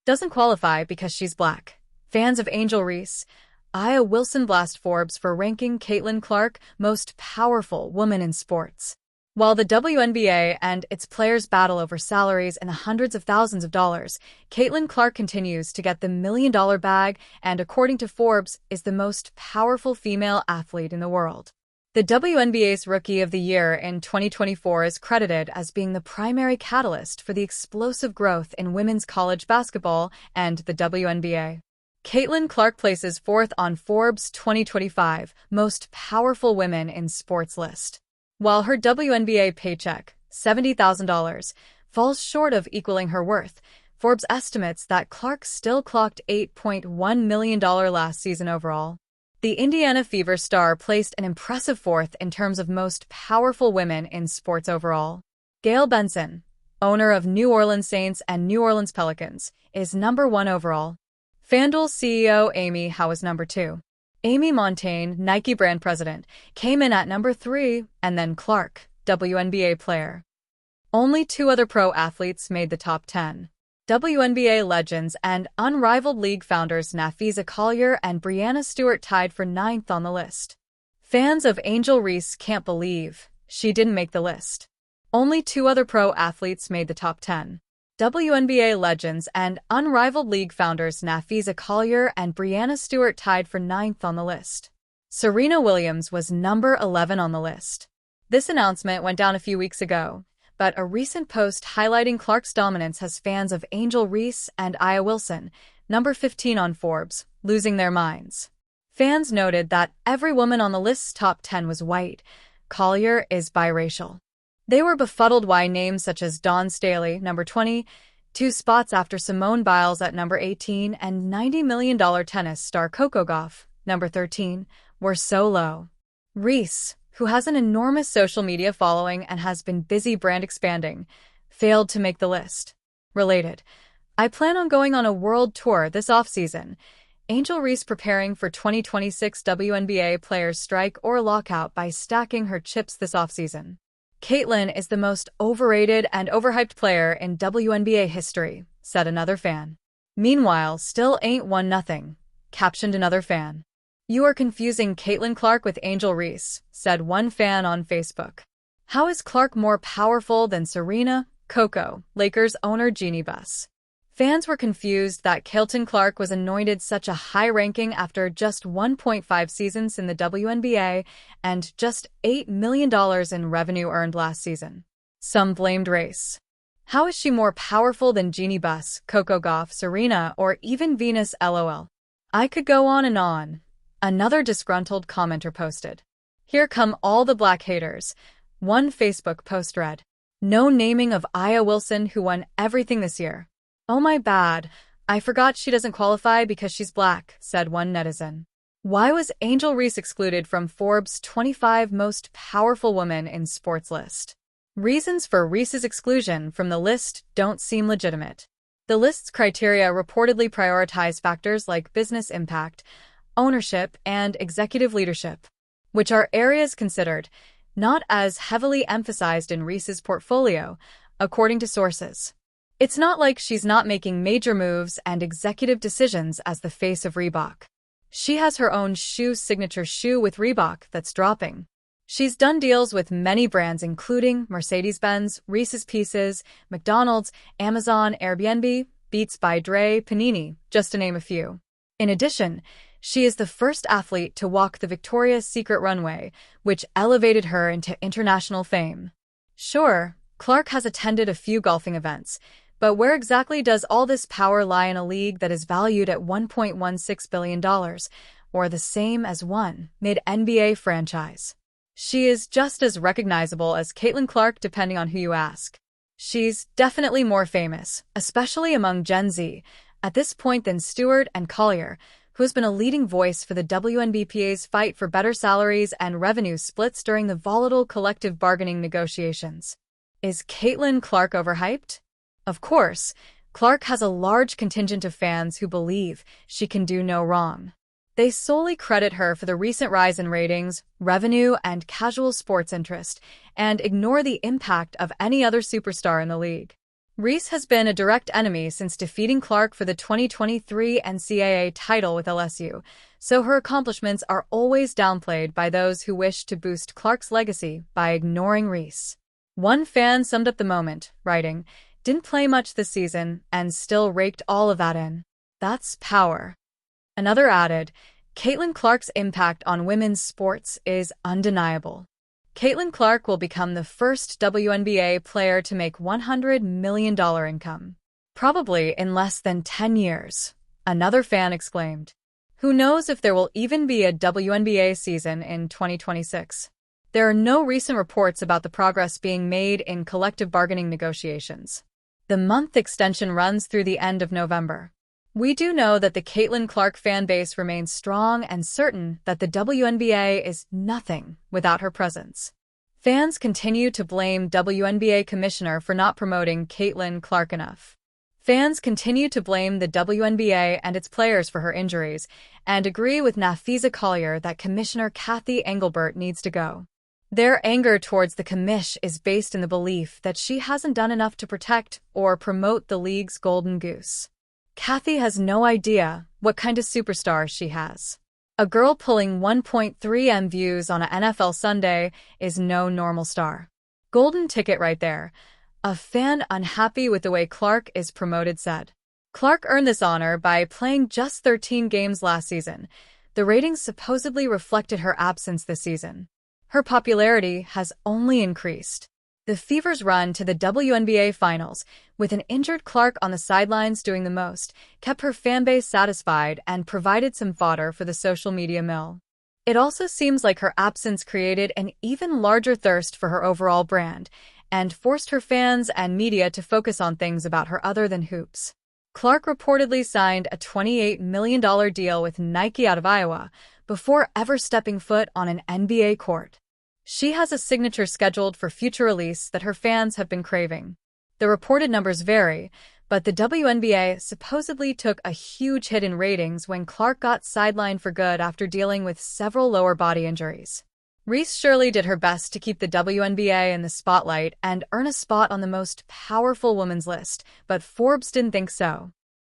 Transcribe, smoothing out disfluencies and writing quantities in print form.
Doesn't qualify because she's black. Fans of Angel Reese, Aya Wilson blast Forbes for ranking Caitlin Clark most powerful woman in sports. While the WNBA and its players battle over salaries in the hundreds of thousands of dollars, Caitlin Clark continues to get the million-dollar bag and, according to Forbes, is the most powerful female athlete in the world. The WNBA's Rookie of the Year in 2024 is credited as being the primary catalyst for the explosive growth in women's college basketball and the WNBA. Caitlin Clark places fourth on Forbes' 2025 Most Powerful Women in Sports list. While her WNBA paycheck, $70,000, falls short of equaling her worth, Forbes estimates that Clark still clocked $8.1 million last season overall. The Indiana Fever star placed an impressive fourth in terms of most powerful women in sports overall. Gayle Benson, owner of New Orleans Saints and New Orleans Pelicans, is number 1 overall. FanDuel CEO Amy Howe is number 2. Amy Montagne, Nike brand president, came in at number 3, and then Clark, WNBA player. Only 2 other pro athletes made the top 10. WNBA legends and Unrivaled League founders Napheesa Collier and Breanna Stewart tied for 9th on the list. Fans of Angel Reese can't believe she didn't make the list. Only 2 other pro athletes made the top 10. WNBA legends and Unrivaled League founders Napheesa Collier and Breanna Stewart tied for 9th on the list. Serena Williams was number 11 on the list. This announcement went down a few weeks ago, but a recent post highlighting Clark's dominance has fans of Angel Reese and Aya Wilson, number 15 on Forbes, losing their minds. Fans noted that every woman on the list's top 10 was white. Collier is biracial. They were befuddled why names such as Dawn Staley, number 20, 2 spots after Simone Biles at number 18, and $90 million tennis star Coco Gauff, number 13, were so low. Reese, who has an enormous social media following and has been busy brand expanding, failed to make the list. Related, I plan on going on a world tour this offseason. Angel Reese preparing for 2026 WNBA players' strike or lockout by stacking her chips this offseason. Caitlin is the most overrated and overhyped player in WNBA history, said another fan. Meanwhile, still ain't won nothing, captioned another fan. You are confusing Caitlin Clark with Angel Reese, said one fan on Facebook. How is Clark more powerful than Serena, Coco, Lakers owner Jeannie Buss? Fans were confused that Caitlin Clark was anointed such a high ranking after just 1.5 seasons in the WNBA and just $8 million in revenue earned last season. Some blamed race. How is she more powerful than Jeannie Buss, Coco Gauff, Serena, or even Venus LOL? I could go on and on. Another disgruntled commenter posted. Here come all the black haters. One Facebook post read, no naming of Aya Wilson who won everything this year. Oh my bad, I forgot she doesn't qualify because she's black, said one netizen. Why was Angel Reese excluded from Forbes' 25 Most Powerful Women in Sports list? Reasons for Reese's exclusion from the list don't seem legitimate. The list's criteria reportedly prioritize factors like business impact, ownership, and executive leadership, which are areas considered not as heavily emphasized in Reese's portfolio, according to sources. It's not like she's not making major moves and executive decisions as the face of Reebok. She has her own signature shoe with Reebok that's dropping. She's done deals with many brands including Mercedes-Benz, Reese's Pieces, McDonald's, Amazon, Airbnb, Beats by Dre, Panini, just to name a few. In addition, she is the first athlete to walk the Victoria's Secret runway, which elevated her into international fame. Sure, Clark has attended a few golfing events, but where exactly does all this power lie in a league that is valued at $1.16 billion, or the same as one mid-NBA franchise? She is just as recognizable as Caitlin Clark depending on who you ask. She's definitely more famous, especially among Gen Z, at this point than Stewart and Collier, who has been a leading voice for the WNBPA's fight for better salaries and revenue splits during the volatile collective bargaining negotiations. Is Caitlin Clark overhyped? Of course, Clark has a large contingent of fans who believe she can do no wrong. They solely credit her for the recent rise in ratings, revenue, and casual sports interest, and ignore the impact of any other superstar in the league. Reese has been a direct enemy since defeating Clark for the 2023 NCAA title with LSU, so her accomplishments are always downplayed by those who wish to boost Clark's legacy by ignoring Reese. One fan summed up the moment, writing, "Didn't play much this season and still raked all of that in. That's power." Another added, "Caitlin Clark's impact on women's sports is undeniable." Caitlin Clark will become the first WNBA player to make $100 million income. Probably in less than 10 years, another fan exclaimed. Who knows if there will even be a WNBA season in 2026? There are no recent reports about the progress being made in collective bargaining negotiations. The month extension runs through the end of November. We do know that the Caitlin Clark fan base remains strong and certain that the WNBA is nothing without her presence. Fans continue to blame WNBA commissioner for not promoting Caitlin Clark enough. Fans continue to blame the WNBA and its players for her injuries and agree with Napheesa Collier that Commissioner Cathy Engelbert needs to go. Their anger towards the commish is based in the belief that she hasn't done enough to protect or promote the league's golden goose. Cathy has no idea what kind of superstar she has. A girl pulling 1.3 M views on a NFL Sunday is no normal star. Golden ticket right there. A fan unhappy with the way Clark is promoted said. Clark earned this honor by playing just 13 games last season. The ratings supposedly reflected her absence this season. Her popularity has only increased. The Fever's run to the WNBA Finals, with an injured Clark on the sidelines doing the most, kept her fanbase satisfied and provided some fodder for the social media mill. It also seems like her absence created an even larger thirst for her overall brand, and forced her fans and media to focus on things about her other than hoops. Clark reportedly signed a $28 million deal with Nike out of Iowa before ever stepping foot on an NBA court. She has a signature scheduled for future release that her fans have been craving. The reported numbers vary, but the WNBA supposedly took a huge hit in ratings when Clark got sidelined for good after dealing with several lower body injuries. Reese surely did her best to keep the WNBA in the spotlight and earn a spot on the most powerful women's list, but Forbes didn't think so.